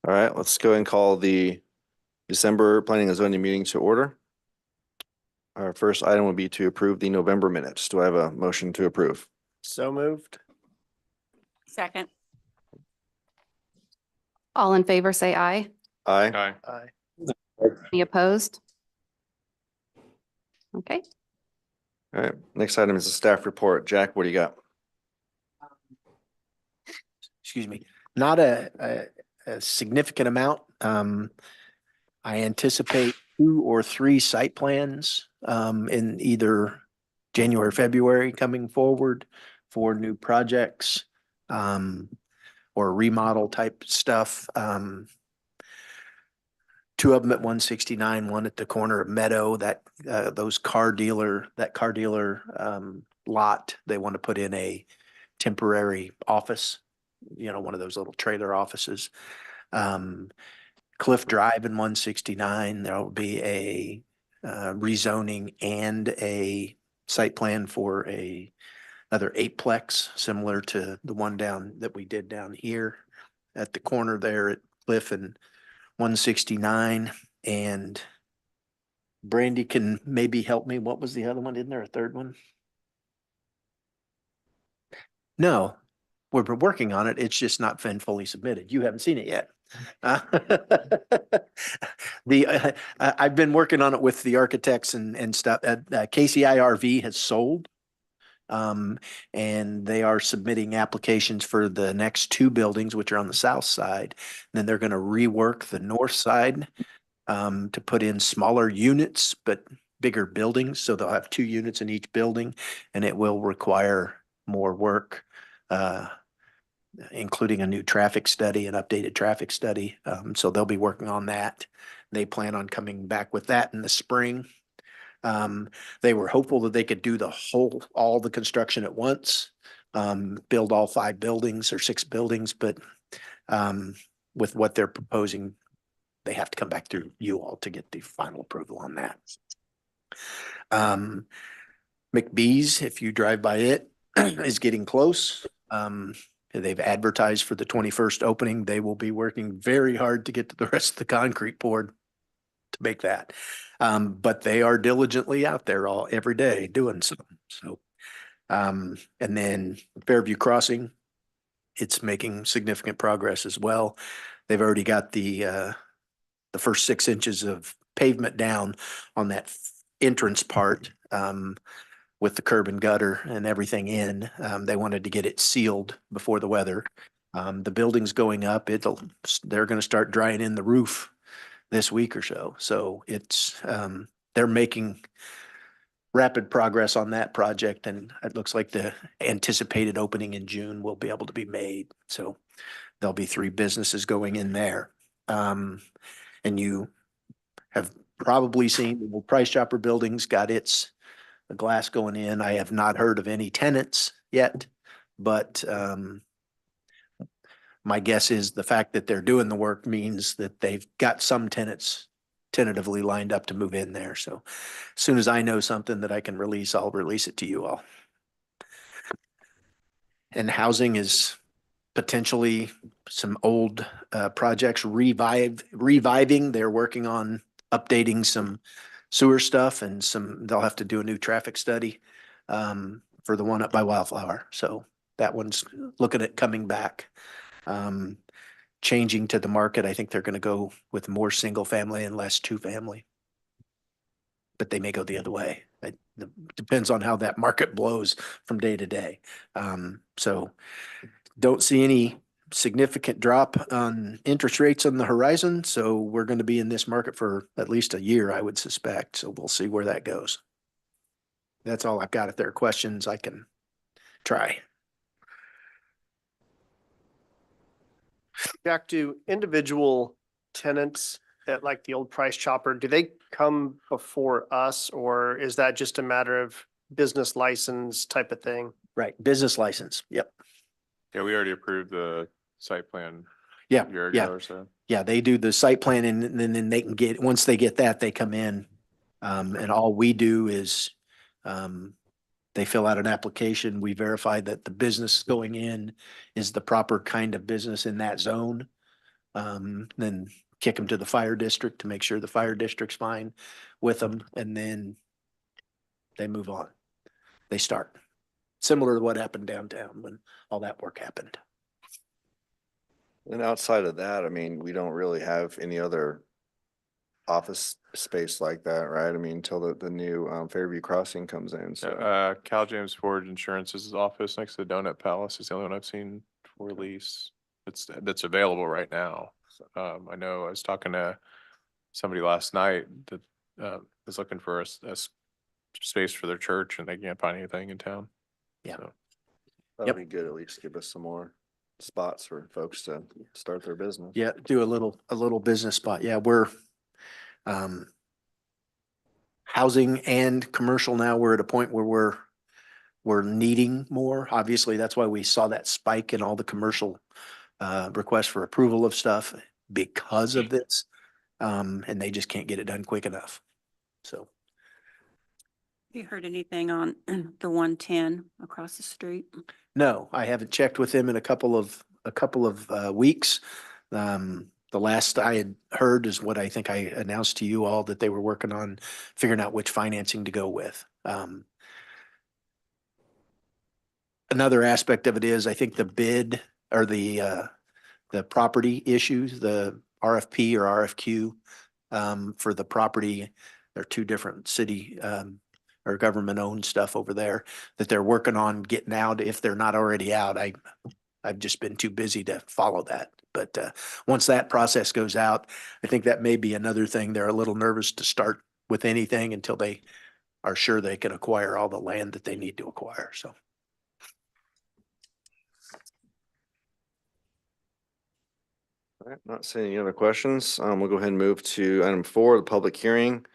All right, let's go and call the December Planning and Zoning meeting to order. Our first item would be to approve the November minutes. Do I have a motion to approve? So moved. Second. All in favor, say aye. Aye. Aye. Any opposed? Okay, All right, next item is the staff report. Jack, what do you got? Excuse me, not a significant amount. I anticipate 2 or 3 site plans in either January, February coming forward for new projects or remodel type stuff. 2 of them at 169, one at the corner of Meadow, that car dealer lot, they want to put in a temporary office, one of those little trailer offices. Cliff Drive in 169, there will be a rezoning and a site plan for another 8-plex, similar to the one that we did down here at the corner there at Cliff and 169. And Brandy can maybe help me. What was the other one? Isn't there a third one? No, we're working on it. It's just not been fully submitted. You haven't seen it yet. I've been working on it with the architects and stuff. KCI-RV has sold. And they are submitting applications for the next 2 buildings, which are on the south side. And then they're going to rework the north side to put in smaller units, but bigger buildings. So they'll have 2 units in each building, and it will require more work, including a new traffic study, an updated traffic study. So they'll be working on that. They plan on coming back with that in the spring. They were hopeful that they could do all the construction at once, build all 5 buildings or 6 buildings, but with what they're proposing, they have to come back through you all to get the final approval on that. McBee's, if you drive by it, is getting close. They've advertised for the 21st opening. They will be working very hard to get to the rest of the concrete poured to make that. But they are diligently out there every day doing so. And then Fairview Crossing, it's making significant progress as well. They've already got the first 6 inches of pavement down on that entrance part with the curb and gutter and everything in. They wanted to get it sealed before the weather. The building's going up. They're going to start drying in the roof this week or so. So they're making rapid progress on that project, and it looks like the anticipated opening in June will be able to be made. So there'll be 3 businesses going in there. And you have probably seen the Price Chopper building's got the glass going in. I have not heard of any tenants yet, but my guess is the fact that they're doing the work means that they've got some tenants tentatively lined up to move in there. So as soon as I know something that I can release, I'll release it to you all. And housing is potentially some old projects reviving. They're working on updating some sewer stuff, and they'll have to do a new traffic study for the one up by Wildflower. So that one's looking at coming back. Changing to the market, I think they're going to go with more single family and less 2-family, but they may go the other way. It depends on how that market blows from day to day. So don't see any significant drop on interest rates on the horizon. So we're going to be in this market for at least a year, I would suspect. So we'll see where that goes. That's all I've got. If there are questions, I can try. Jack, do individual tenants at like the old Price Chopper, do they come before us, or is that just a matter of business license type of thing? Right. Business license. Yep. Yeah, we already approved the site plan Yeah. a year Yeah. ago or so. Yeah. They do the site plan, and then they can once they get that, they come in. And all we do is they fill out an application. We verify that the business going in is the proper kind of business in that zone. Then kick them to the fire district to make sure the fire district's fine with them, and then they move on. They start. Similar to what happened downtown when all that work happened. And outside of that, I mean, we don't really have any other office space like that, right? I mean, until the new Fairview Crossing comes in, so. Cal James Ford Insurance's office next to the Donut Palace is the only one I've seen for lease. That's available right now. I know I was talking to somebody last night that was looking for space for their church and they can't find anything in town. Yeah. So, That'd be good, at least give us some more spots for folks to start their business. Yeah, do a little business spot. Yeah, we're housing and commercial now. We're at a point where we're needing more. Obviously, that's why we saw that spike in all the commercial requests for approval of stuff because of this. And they just can't get it done quick enough. So Have you heard anything on the 110 across the street? no, I haven't checked with them in a couple of weeks. The last I had heard is what I think I announced to you all, that they were working on figuring out which financing to go with. Another aspect of it is I think the bid or the property issues, the RFP or RFQ for the property, there are two different city or government owned stuff over there that they're working on getting out. If they're not already out, I've just been too busy to follow that. But once that process goes out, I think that may be another thing. They're a little nervous to start with anything until they are sure they can acquire all the land that they need to acquire. So. All right, not seeing any other questions. We'll go ahead and move to item 4, the public hearing.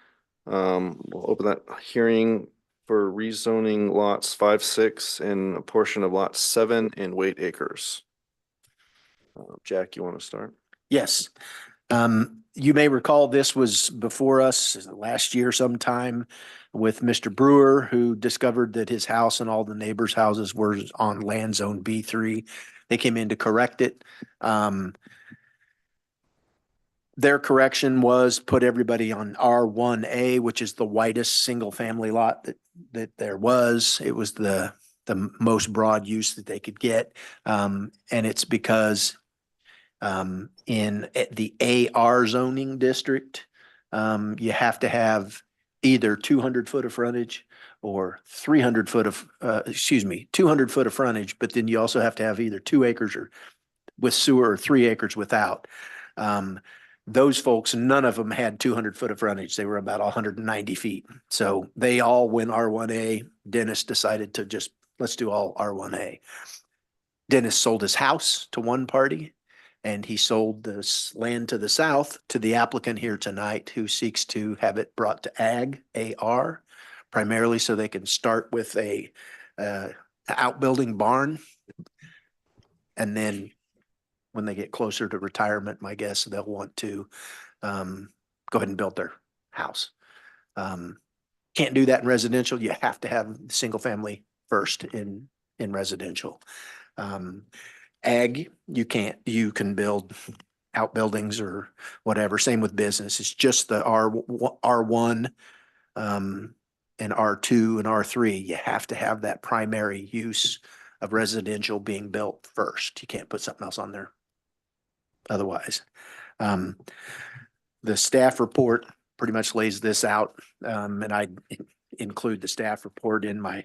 We'll open that hearing for rezoning lots 5, 6, and a portion of lot 7 in Wade Acres. Jack, you want to start? Yes. You may recall this was before us last year sometime with Mr. Brewer, who discovered that his house and all the neighbors' houses were on land zone B3. They came in to correct it. Their correction was put everybody on R1A, which is the widest single family lot that there was. It was the most broad use that they could get. And it's because in the AR zoning district, you have to have either 200 foot of frontage or 300 foot of, 200 foot of frontage, but then you also have to have either 2 acres or with sewer or 3 acres without. Those folks, none of them had 200 foot of frontage. They were about 190 feet. So they all went R1A. Dennis decided to just, let's do all R1A. Dennis sold his house to one party, and he sold this land to the south to the applicant here tonight, who seeks to have it brought to ag, AR, primarily so they can start with a outbuilding barn. And then when they get closer to retirement, my guess, they'll want to go ahead and build their house. Can't do that in residential. You have to have single family first in residential. Ag, you can't. You can build outbuildings or whatever. Same with business. It's just the R1 and R2 and R3. You have to have that primary use of residential being built first. You can't put something else on there otherwise. The staff report pretty much lays this out, and I include the staff report in my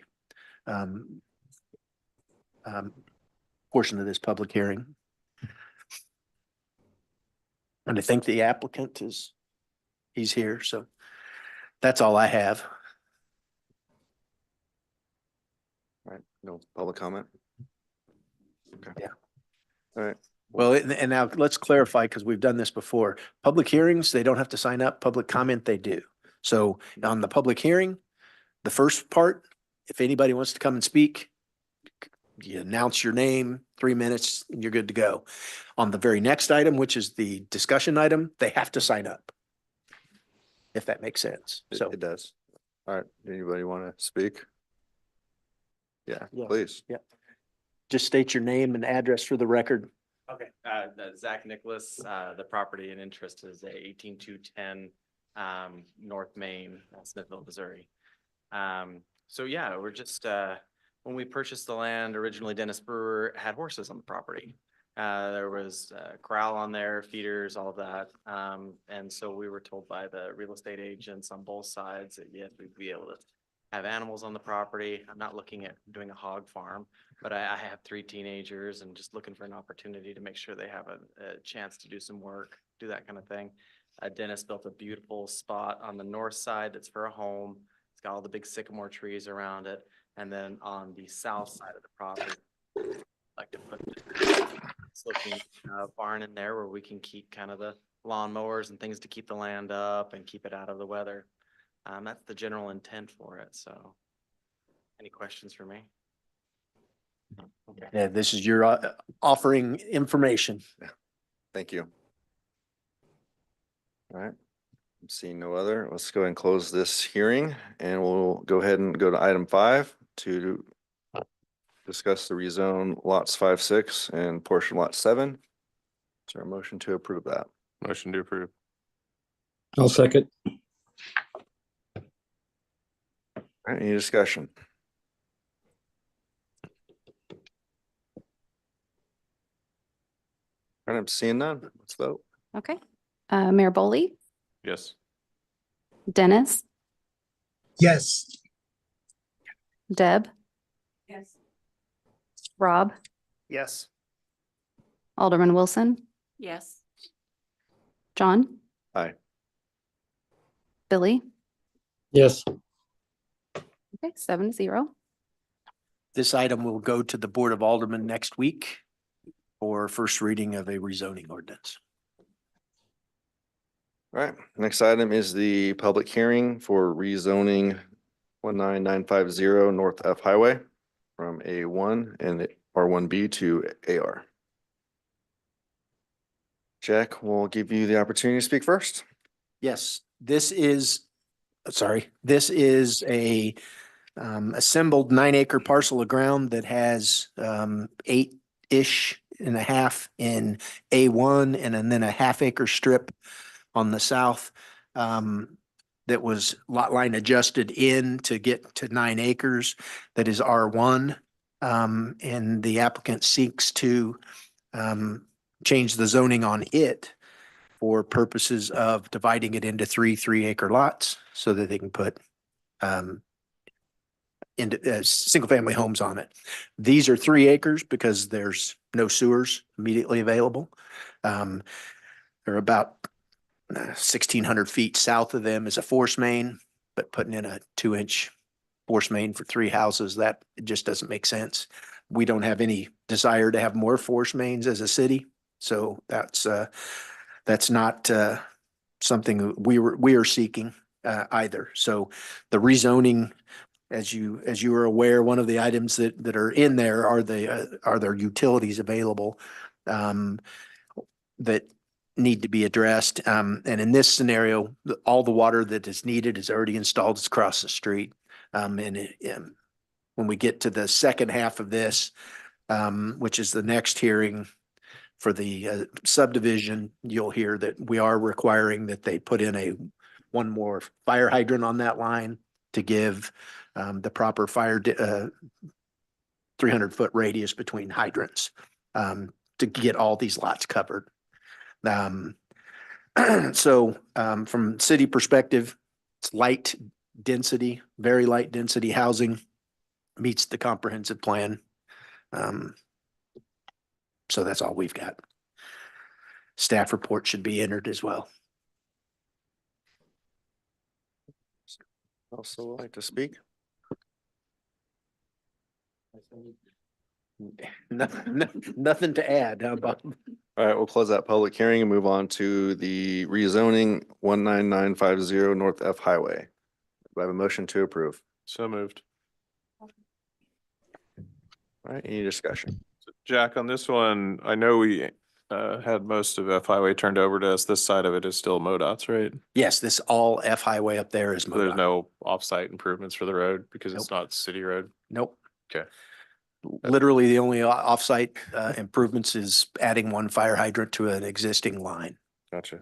portion of this public hearing. And I think the applicant he's here, so that's all I have. All right, no public comment? Okay. Yeah. All right. Well, and now let's clarify, because we've done this before. Public hearings, they don't have to sign up. Public comment, they do. So on the public hearing, the first part, if anybody wants to come and speak, you announce your name, 3 minutes, and you're good to go. On the very next item, which is the discussion item, they have to sign up. If that makes sense. So It does. All right, anybody want to speak? Yeah, Yeah. please. just state your name and address for the record. Okay, Zach Nicholas, the property and interest is a 18210 North Main, Smithville, Missouri. So yeah, we're just, when we purchased the land, originally Dennis Brewer had horses on the property. There was corral on there, feeders, all of that. And so we were told by the real estate agents on both sides that yes, we'd be able to have animals on the property. I'm not looking at doing a hog farm, but I have 3 teenagers and just looking for an opportunity to make sure they have a chance to do some work, do that kind of thing. Dennis built a beautiful spot on the north side that's for a home. It's got all the big sycamore trees around it. And then on the south side of the property, I'd like to put this looking barn in there where we can keep kind of the lawnmowers and things to keep the land up and keep it out of the weather. That's the general intent for it. So any questions for me? Okay. Yeah, this is your offering information. Thank you. All right. I'm seeing no other. Let's go ahead and close this hearing and we'll go ahead and go to item 5 to discuss the rezone lots 5, 6 and portion lot 7. Is there a motion to approve that? Motion to approve. I'll second. All right, any discussion? All right, I'm seeing none. Let's vote. Okay. Mayor Boley, Yes. Dennis, Yes. Deb, Yes. Rob, Yes. Alderman Wilson, Yes. John. Aye. Billy. Yes. Okay, 7-0. This item will go to the Board of Aldermen next week for first reading of a rezoning ordinance. All right, next item is the public hearing for rezoning 19950 North F Highway from A1 and R1B to AR. Jack, we'll give you the opportunity to speak first. Yes, this is a assembled 9-acre parcel of ground that has 8-ish and a half in A1 and then a half-acre strip on the south that was lot line adjusted in to get to 9 acres. That is R1. And the applicant seeks to change the zoning on it for purposes of dividing it into 3 3-acre lots so that they can put into single-family homes on it. These are 3 acres because there's no sewers immediately available. They're about 1,600 feet south of them is a force main, but putting in a 2-inch force main for 3 houses, that just doesn't make sense. We don't have any desire to have more force mains as a city. So that's not something we are seeking either. So the rezoning, as you are aware, one of the items that are in there are their utilities available that need to be addressed. And in this scenario, all the water that is needed is already installed across the street. And when we get to the second half of this, which is the next hearing for the subdivision, you'll hear that we are requiring that they put in one more fire hydrant on that line to give the proper 300-foot radius between hydrants to get all these lots covered. So from city perspective, it's light density, very light density housing, meets the comprehensive plan. So that's all we've got. Staff report should be entered as well. Also like to speak? Nothing to add, huh, Bob? All right, we'll close that public hearing and move on to the rezoning 19950 North F Highway. Do I have a motion to approve? So moved. All right, any discussion? Jack, on this one, I know we had most of F Highway turned over to us. This side of it is still MoDOT's, right? Yes, this all F highway up there is So there's MoDOT. no off-site improvements for the road because it's not city road. Nope. Okay. Literally, the only offsite improvements is adding one fire hydrant to an existing line. Gotcha.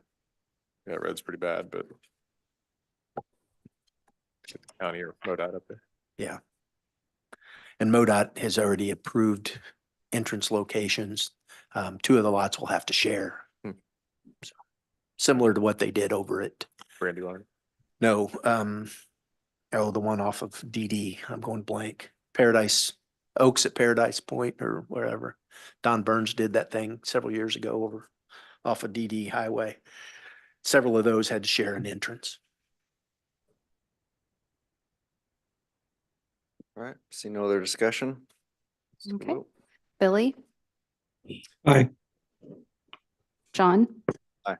Yeah, road's pretty bad, but get the county or MoDOT up there. Yeah. And MoDOT has already approved entrance locations. Two of the lots will have to share. Hmm. So, similar to what they did over at, Brandywine. no, the one off of DD, I'm going blank. Paradise Oaks at Paradise Point or wherever. Don Burns did that thing several years ago over off of DD Highway. Several of those had to share an entrance. All right, see no other discussion? Let's Okay. vote. Billy, Aye. John. Aye.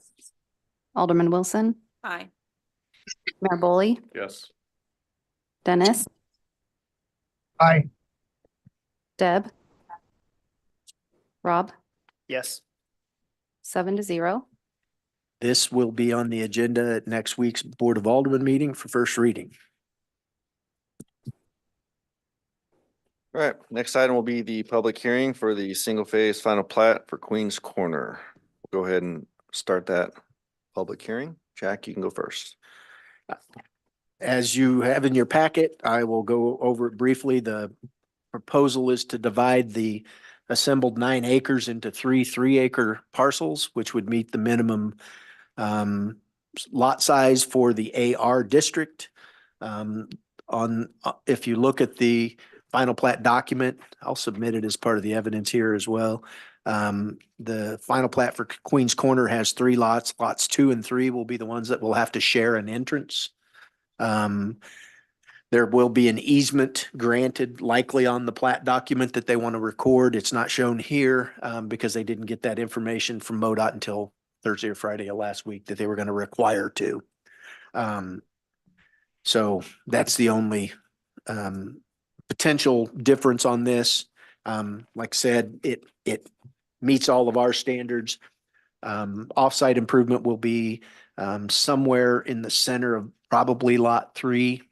Alderman Wilson, Aye. Mayor Boley, Yes. Dennis, Aye. Deb, Rob, Yes. 7-0. This will be on the agenda at next week's Board of Alderman meeting for first reading. All right, next item will be the public hearing for the single phase final plat for Queens Corner. Go ahead and start that public hearing. Jack, you can go first. As you have in your packet, I will go over it briefly. The proposal is to divide the assembled 9 acres into 3 3-acre parcels, which would meet the minimum lot size for the AR district. If you look at the final plat document, I'll submit it as part of the evidence here as well. The final plat for Queens Corner has 3 lots. Lots 2 and 3 will be the ones that will have to share an entrance. There will be an easement granted likely on the plat document that they want to record. It's not shown here because they didn't get that information from MoDOT until Thursday or Friday of last week that they were going to require to. So that's the only potential difference on this. Like I said, it meets all of our standards. Offsite improvement will be somewhere in the center of probably lot 3.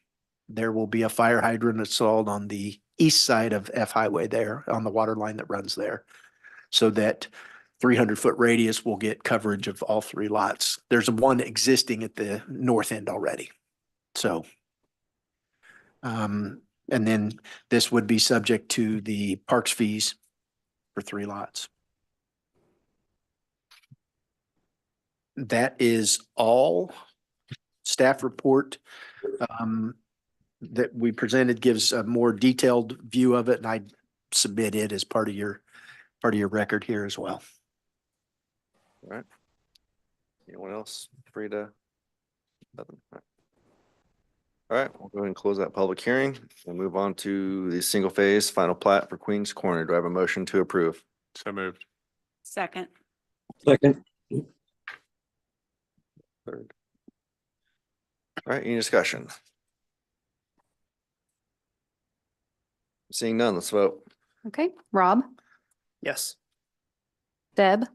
There will be a fire hydrant installed on the east side of F Highway there on the water line that runs there. So that 300-foot radius will get coverage of all 3 lots. There's one existing at the north end already. So, and then this would be subject to the parks fees for 3 lots. That is all. Staff report that we presented gives a more detailed view of it, and I submit it as part of your record here as well. All right. Anyone else free to? Nothing. All right, we'll go ahead and close that public hearing and move on to the single phase final plat for Queens Corner. Do I have a motion to approve? So moved. Second. Second. Third. All right, any discussion? Seeing none, let's vote. Okay, Rob, Yes. Deb.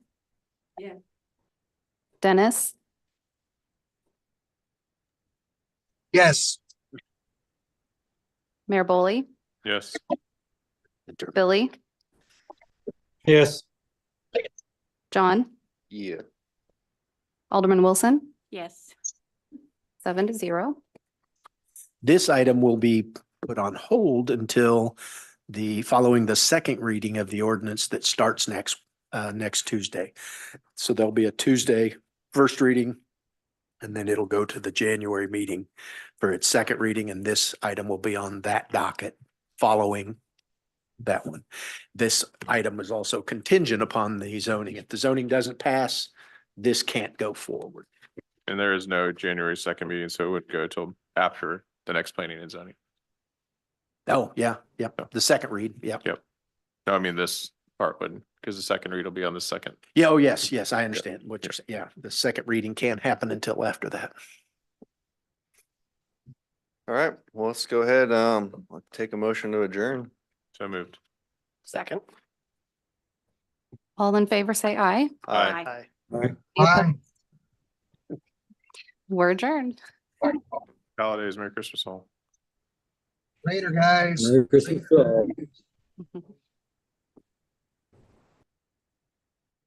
Yeah. Dennis, Yes. Mayor Boley, Yes. Billy, Yes. John, Yeah. Alderman Wilson, Yes. 7-0. This item will be put on hold until following the second reading of the ordinance that starts next Tuesday. So there'll be a Tuesday first reading, and then it'll go to the January meeting for its second reading, and this item will be on that docket following that one. This item is also contingent upon the zoning. If the zoning doesn't pass, this can't go forward. And there is no January 2nd meeting, so it would go till after the next planning and zoning. Oh, yeah, yep, the second read, yep. Yep. No, I mean, this part wouldn't, because the second read will be on the 2nd. Yeah, oh, yes, I understand what you're saying. Yeah, the second reading can't happen until after that. All right, well, let's go ahead, I'll take a motion to adjourn. So moved. Second. All in favor, say aye. Aye. Any opposed? We're adjourned. Holidays, Merry Christmas all. Later, guys. Merry Christmas.